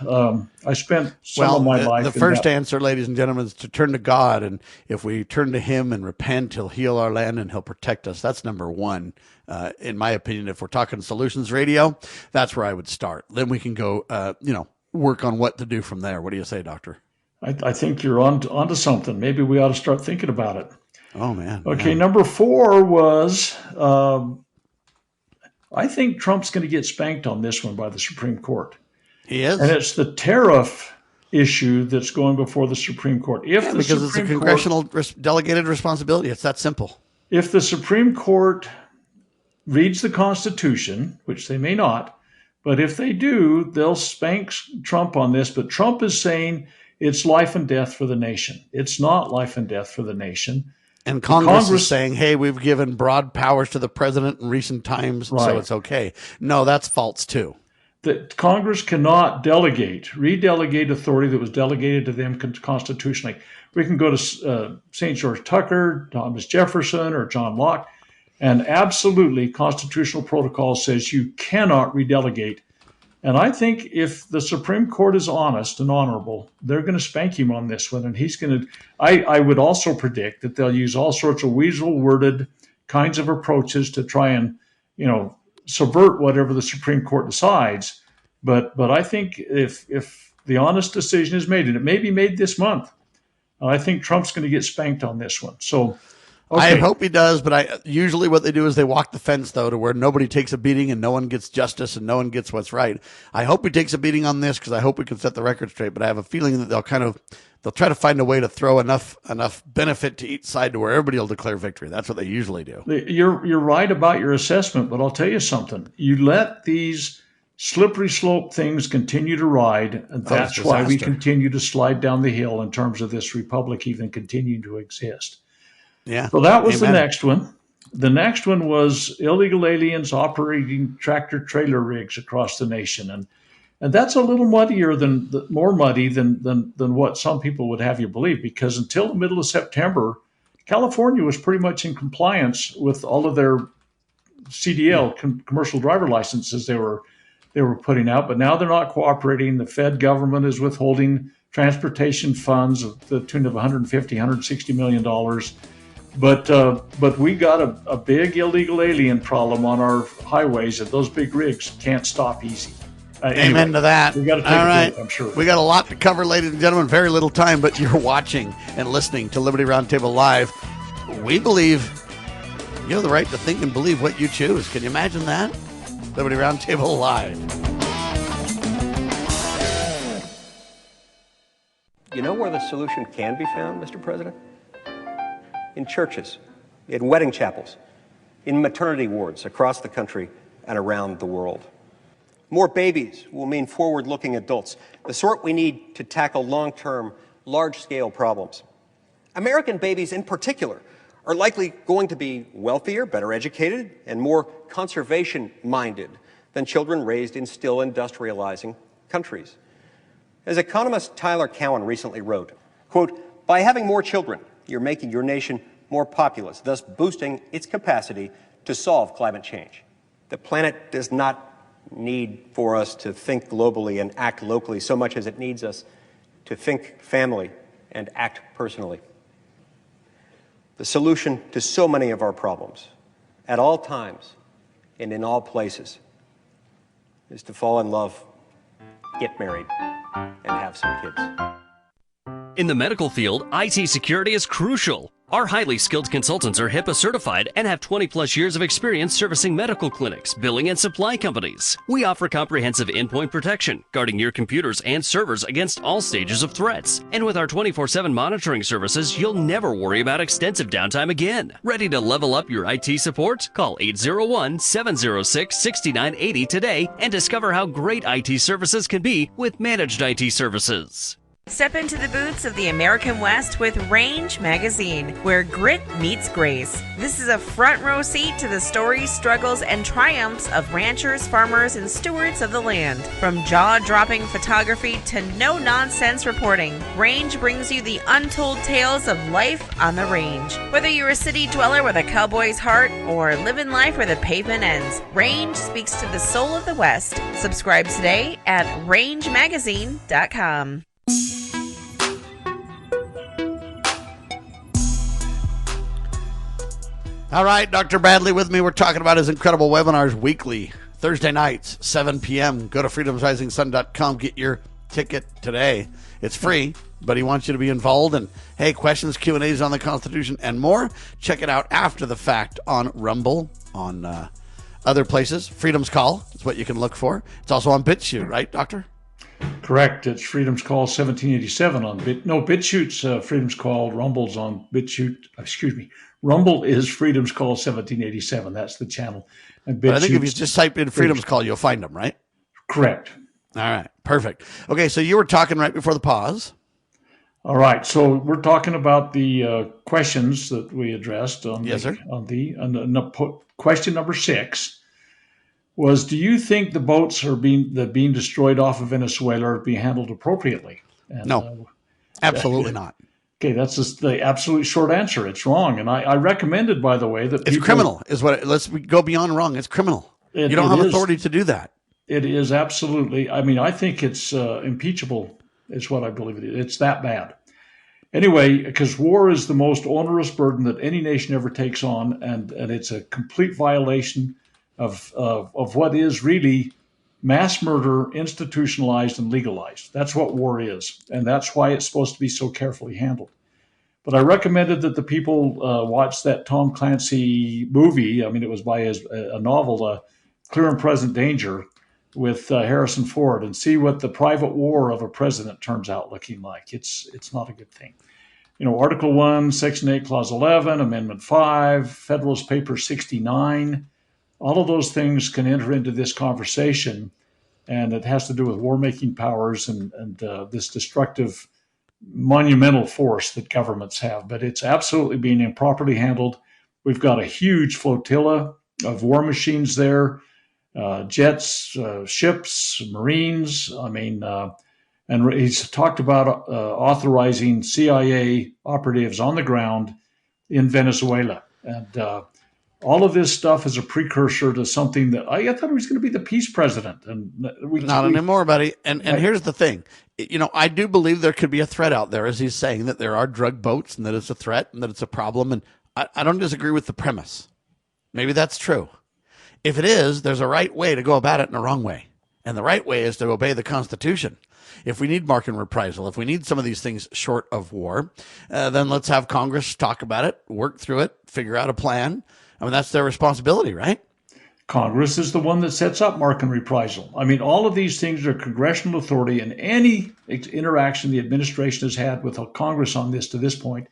I spent some of my life. The first answer, ladies and gentlemen, is to turn to God. And if we turn to him and repent, he'll heal our land and he'll protect us. That's number 1. In my opinion, if we're talking Solutions Radio, that's where I would start. Then we can go, work on what to do from there. What do you say, Doctor? I think you're onto something. Maybe we ought to start thinking about it. Oh, man. Okay, number 4 was... I think Trump's going to get spanked on this one by the Supreme Court. He is? And it's the tariff issue that's going before the Supreme Court. Because it's a congressional delegated responsibility. It's that simple. If the Supreme Court reads the Constitution, which they may not, but if they do, they'll spank Trump on this. But Trump is saying it's life and death for the nation. It's not life and death for the nation. And Congress is saying, hey, we've given broad powers to the president in recent times, so it's okay. No, that's false, too. That Congress cannot redelegate authority that was delegated to them constitutionally. We can go to St. George Tucker, Thomas Jefferson, or John Locke, and absolutely constitutional protocol says you cannot redelegate. And I think if the Supreme Court is honest and honorable, they're going to spank him on this one. And he's going to, I would also predict that they'll use all sorts of weasel-worded kinds of approaches to try and, subvert whatever the Supreme Court decides. But I think if the honest decision is made, and it may be made this month, I think Trump's going to get spanked on this one. So, okay. I hope he does, but usually what they do is they walk the fence, though, to where nobody takes a beating and no one gets justice and no one gets what's right. I hope he takes a beating on this because I hope we can set the record straight, but I have a feeling that they'll try to find a way to throw enough benefit to each side to where everybody will declare victory. That's what they usually do. You're right about your assessment, but I'll tell you something. You let these slippery slope things continue to ride, and that's why we continue to slide down the hill in terms of this republic even continuing to exist. Yeah. So that was the next one. The next one was illegal aliens operating tractor-trailer rigs across the nation, and that's a little more muddy than what some people would have you believe, because until the middle of September, California was pretty much in compliance with all of their CDL, commercial driver licenses they were putting out, but now they're not cooperating. The Fed government is withholding transportation funds of the tune of $150, $160 million. But we got a big illegal alien problem on our highways, and those big rigs can't stop easy. Amen to that. We got to take All right. I'm sure. We got a lot to cover, ladies and gentlemen. Very little time, but you're watching and listening to Liberty Roundtable Live. We believe you have the right to think and believe what you choose. Can you imagine that? Liberty Roundtable Live. You know where the solution can be found, Mr. President? In churches, in wedding chapels, in maternity wards across the country and around the world. More babies will mean forward-looking adults, the sort we need to tackle long-term, large-scale problems. American babies in particular are likely going to be wealthier, better educated, and more conservation-minded than children raised in still industrializing countries. As economist Tyler Cowen recently wrote, quote, "By having more children, you're making your nation more populous, thus boosting its capacity to solve climate change. The planet does not need for us to think globally and act locally so much as it needs us to think family and act personally. The solution to so many of our problems, at all times and in all places, is to fall in love, get married, and have some kids." In the medical field, IT security is crucial. Our highly skilled consultants are HIPAA certified and have 20-plus years of experience servicing medical clinics, billing, and supply companies. We offer comprehensive endpoint protection, guarding your computers and servers against all stages of threats. And with our 24/7 monitoring services, you'll never worry about extensive downtime again. Ready to level up your IT support? Call 801-706-6980 today and discover how great IT services can be with managed IT services. Step into the boots of the American West with Range Magazine, where grit meets grace. This is a front row seat to the stories, struggles, and triumphs of ranchers, farmers, and stewards of the land. From jaw-dropping photography to no-nonsense reporting, Range brings you the untold tales of life on the range. Whether you're a city dweller with a cowboy's heart or living life where the pavement ends, Range speaks to the soul of the West. Subscribe today at rangemagazine.com. All right, Dr. Bradley with me. We're talking about his incredible webinars weekly, Thursday nights, 7 p.m. Go to freedomsrisingsun.com. Get your ticket today. It's free, but he wants you to be involved. And, hey, questions, Q&As on the Constitution, and more. Check it out after the fact on Rumble, on other places. Freedom's Call is what you can look for. It's also on BitChute, right, Doctor? Correct. It's Freedom's Call 1787 on BitChute's Freedom's Call. Rumble's on BitChute. Excuse me. Rumble is Freedom's Call 1787. That's the channel. And but I think if you just type in Freedom's Call, you'll find them, right? Correct. All right. Perfect. Okay, so you were talking right before the pause. All right. So we're talking about the questions that we addressed on question number 6. Was, do you think the boats are being destroyed off of Venezuela are being handled appropriately? And, no, absolutely not. Okay, that's just the absolute short answer. It's wrong. And I recommended, by the way, that it's criminal. Let's go beyond wrong. It's criminal. You don't have authority to do that. It is absolutely. I mean, I think it's impeachable is what I believe it is. It's that bad. Anyway, because war is the most onerous burden that any nation ever takes on, and it's a complete violation of what is really mass murder, institutionalized and legalized. That's what war is, and that's why it's supposed to be so carefully handled. But I recommended that the people watch that Tom Clancy movie. I mean, it was by a novel, Clear and Present Danger, with Harrison Ford, and see what the private war of a president turns out looking like. It's not a good thing. You know, Article 1, Section 8, Clause 11, Amendment 5, Federalist Paper 69, all of those things can enter into this conversation and it has to do with war-making powers and this destructive, monumental force that governments have. But it's absolutely being improperly handled. We've got a huge flotilla of war machines there, jets, ships, Marines. I mean, and he's talked about authorizing CIA operatives on the ground in Venezuela. And all of this stuff is a precursor to something that I thought he was going to be the peace president. And not anymore, buddy. And here's the thing. I do believe there could be a threat out there, as he's saying, that there are drug boats and that it's a threat and that it's a problem. And I don't disagree with the premise. Maybe that's true. If it is, there's a right way to go about it and a wrong way. And the right way is to obey the Constitution. If we need mark and reprisal, if we need some of these things short of war, then let's have Congress talk about it, work through it, figure out a plan. I mean, that's their responsibility, right? Congress is the one that sets up mark and reprisal. I mean, all of these things are congressional authority, and any interaction the administration has had with Congress on this to this point,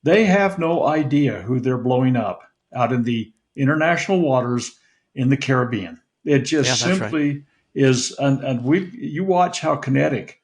they have no idea who they're blowing up out in the international waters in the Caribbean. It just simply is, and you watch how kinetic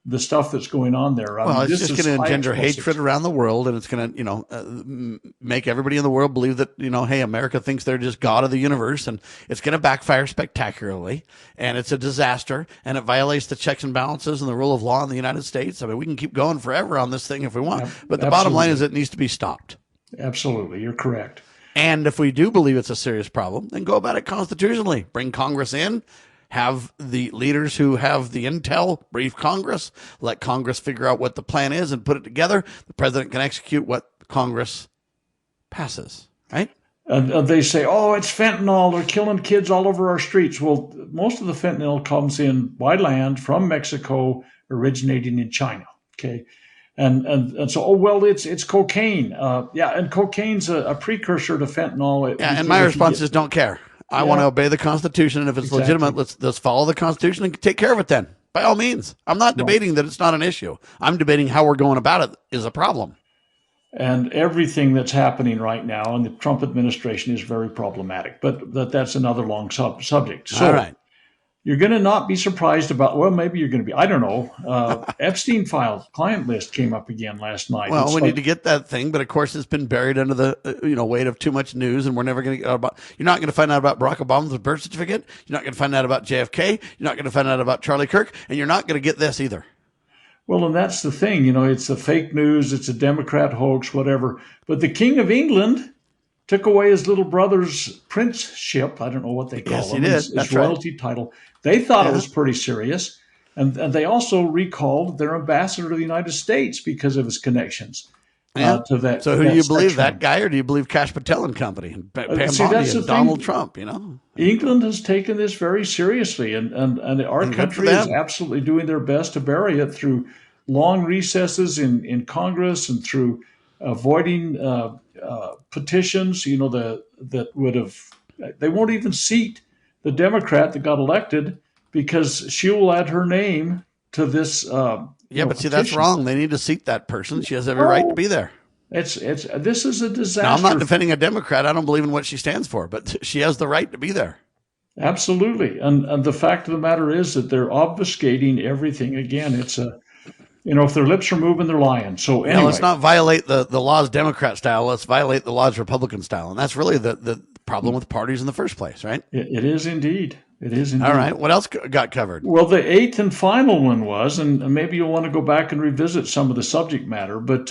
the stuff that's going on there. Well, it's just going to engender hatred around the world, and it's going to, make everybody in the world believe that, hey, America thinks they're just God of the universe, and it's going to backfire spectacularly, and it's a disaster, and it violates the checks and balances and the rule of law in the United States. I mean, we can keep going forever on this thing if we want, but the bottom line is it needs to be stopped. Absolutely, you're correct. And if we do believe it's a serious problem, then go about it constitutionally. Bring Congress in. Have the leaders who have the intel brief Congress, let Congress figure out what the plan is and put it together. The president can execute what Congress passes, right? And they say, oh, it's fentanyl. They're killing kids all over our streets. Well, most of the fentanyl comes in by land from Mexico, originating in China. Okay. And so, it's cocaine. And cocaine's a precursor to fentanyl. And my response is don't care. I want to obey the Constitution, and if it's legitimate, let's follow the Constitution and take care of it then, by all means. I'm not debating that it's not an issue. I'm debating how we're going about it is a problem. And everything that's happening right now in the Trump administration is very problematic, but that's another long subject. So, all right. You're going to not be surprised about, well, maybe you're going to be, I don't know, Epstein file client list came up again last night. Well, we need to get that thing, but of course it's been buried under the weight of too much news, and we're never going to get out about, you're not going to find out about Barack Obama's birth certificate, you're not going to find out about JFK, you're not going to find out about Charlie Kirk, and you're not going to get this either. Well, and that's the thing, it's the fake news, it's a Democrat hoax, whatever, but the King of England took away his little brother's princeship. I don't know what they call him. Yes, he did. His royalty title. They thought it was pretty serious. And they also recalled their ambassador to the United States because of his connections to that. So who do you believe, that guy, or do you believe Kash Patel and company, and Pam Bondi and Donald Trump, England has taken this very seriously, and our country is absolutely doing their best to bury it through long recesses in Congress and through avoiding petitions, that would have, they won't even seat the Democrat that got elected because she will add her name to this. But see, that's wrong. They need to seat that person. She has every right to be there. This is a disaster. Now, I'm not defending a Democrat. I don't believe in what she stands for, but she has the right to be there. Absolutely. And the fact of the matter is that they're obfuscating everything. Again, it's if their lips are moving, they're lying. So anyway. Let's not violate the laws Democrat style. Let's violate the laws Republican style. And that's really the problem with parties in the first place, right? It is indeed. It is indeed. All right. What else got covered? Well, the eighth and final one was, and maybe you'll want to go back and revisit some of the subject matter, but,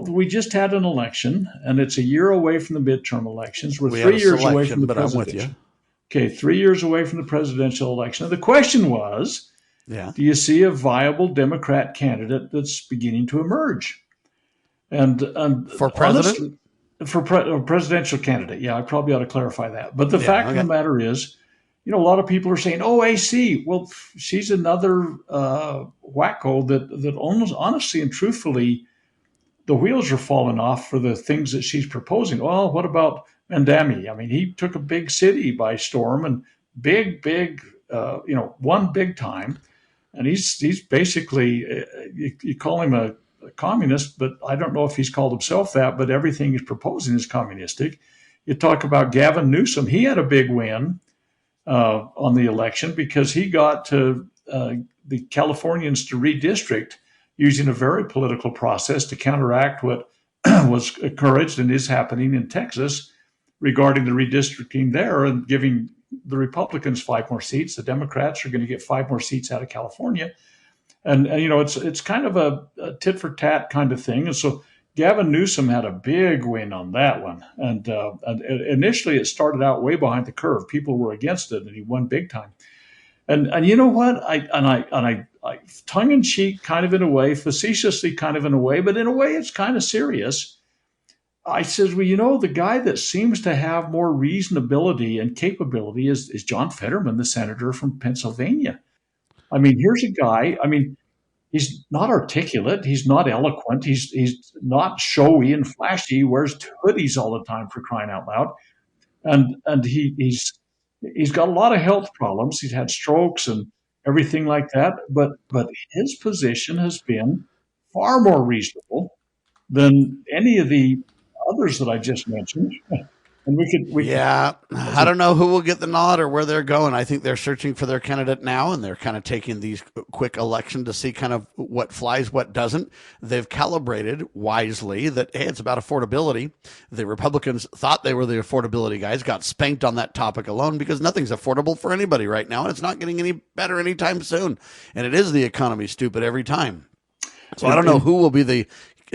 we just had an election, and it's a year away from the midterm elections. We're 3 years away from the presidential. I'm with you. Okay, 3 years away from the presidential election. And the question was, do you see a viable Democrat candidate that's beginning to emerge? And for president? Honestly, for presidential candidate. Yeah, I probably ought to clarify that. But the fact of the matter is, a lot of people are saying, oh, AC. Well, she's another wacko that almost honestly and truthfully, the wheels are falling off for the things that she's proposing. Well, what about Mandami? I mean, he took a big city by storm and won big time. And he's basically, you call him a communist, but I don't know if he's called himself that, but everything he's proposing is communistic. You talk about Gavin Newsom. He had a big win on the election because he got the Californians to redistrict using a very political process to counteract what was encouraged and is happening in Texas regarding the redistricting there and giving the Republicans 5 more seats. The Democrats are going to get 5 more seats out of California. And it's kind of a tit for tat kind of thing. And so Gavin Newsom had a big win on that one. And initially it started out way behind the curve. People were against it, and he won big time. And you know what? I tongue in cheek, kind of in a way, facetiously, kind of in a way, but in a way, it's kind of serious. I says, well, the guy that seems to have more reasonability and capability is John Fetterman, the senator from Pennsylvania. I mean, here's a guy. I mean, he's not articulate. He's not eloquent. He's not showy and flashy. He wears hoodies all the time, for crying out loud. And he's got a lot of health problems. He's had strokes and everything like that. But his position has been far more reasonable than any of the others that I just mentioned. And I don't know who will get the nod or where they're going. I think they're searching for their candidate now, and they're kind of taking these quick election to see kind of what flies, what doesn't. They've calibrated wisely that, hey, it's about affordability. The Republicans thought they were the affordability guys, got spanked on that topic alone because nothing's affordable for anybody right now, and it's not getting any better anytime soon. And it is the economy, stupid, every time. So I don't know who will be the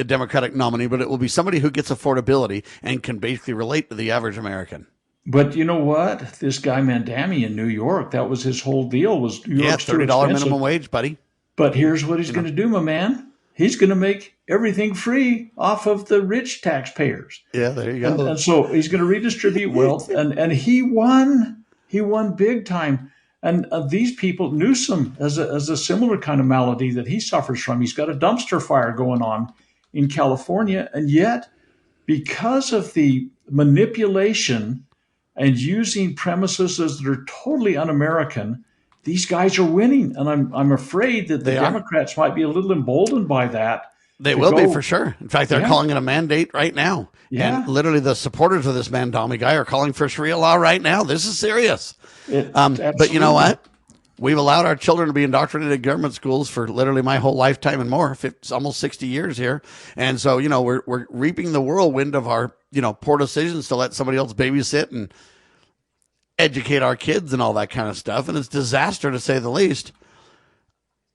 Democratic nominee, but it will be somebody who gets affordability and can basically relate to the average American. But you know what? This guy Mandami in New York, that was his whole deal. Was New York's $30 minimum wage, buddy. But here's what he's going to do, my man. He's going to make everything free off of the rich taxpayers. Yeah, there you go. And so he's going to redistribute wealth, and he won. He won big time. And these people, Newsom has a similar kind of malady that he suffers from. He's got a dumpster fire going on in California, and yet because of the manipulation and using premises that are totally un-American, these guys are winning. And I'm afraid that the Democrats might be a little emboldened by that. They will be for sure. In fact, they're calling it a mandate right now. Yeah. And literally the supporters of this Mandami guy are calling for Sharia law right now. This is serious. But you know what? We've allowed our children to be indoctrinated in government schools for literally my whole lifetime and more, almost 60 years here. And so, we're reaping the whirlwind of our, poor decisions to let somebody else babysit and educate our kids and all that kind of stuff. And it's disaster, to say the least.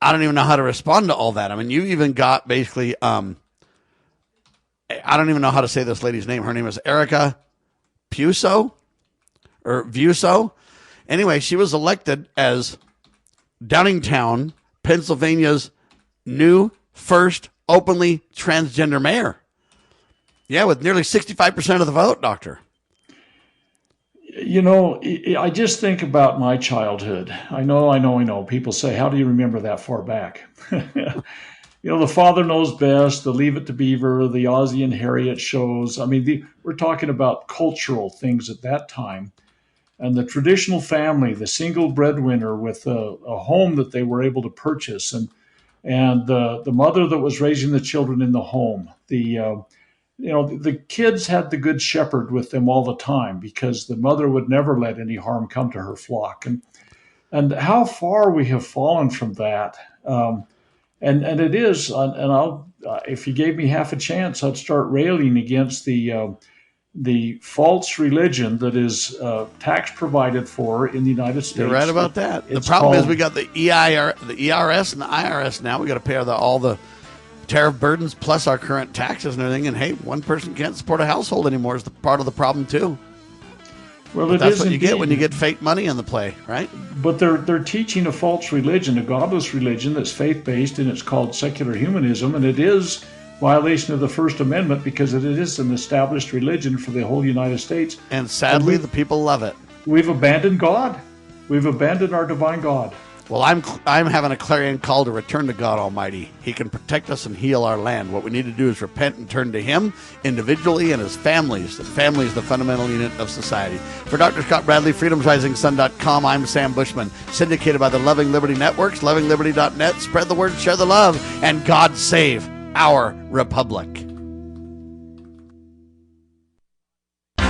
I don't even know how to respond to all that. I mean, you even got basically, I don't even know how to say this lady's name. Her name is Erica Vuso. Anyway, she was elected as Downingtown, Pennsylvania's new first openly transgender mayor. Yeah, with nearly 65% of the vote, Doctor. I just think about my childhood. I know. People say, how do you remember that far back? The Father Knows Best, the Leave It to Beaver, the Ozzie and Harriet shows. I mean, we're talking about cultural things at that time. And the traditional family, the single breadwinner with a home that they were able to purchase, and the mother that was raising the children in the home. The kids had the good shepherd with them all the time because the mother would never let any harm come to her flock. And how far we have fallen from that. And it is, and I'll if you gave me half a chance, I'd start railing against the false religion that is tax provided for in the United States. You're right about that. The problem is we got the ERS and the IRS now. We got to pay all the tariff burdens plus our current taxes and everything. And hey, one person can't support a household anymore is part of the problem too. Well, that's what you get when you get fake money in the play, right? But they're teaching a false religion, a godless religion that's faith-based, and it's called secular humanism, and it is violation of the First Amendment because it is an established religion for the whole United States. And sadly, the people love it. We've abandoned God. We've abandoned our divine God. Well, I'm having a clarion call to return to God Almighty. He can protect us and heal our land. What we need to do is repent and turn to Him individually and as families. The family is the fundamental unit of society. For Dr. Scott Bradley, freedomsrisingsun.com, I'm Sam Bushman, syndicated by the Loving Liberty Networks, lovingliberty.net. Spread the word, share the love, and God save our republic.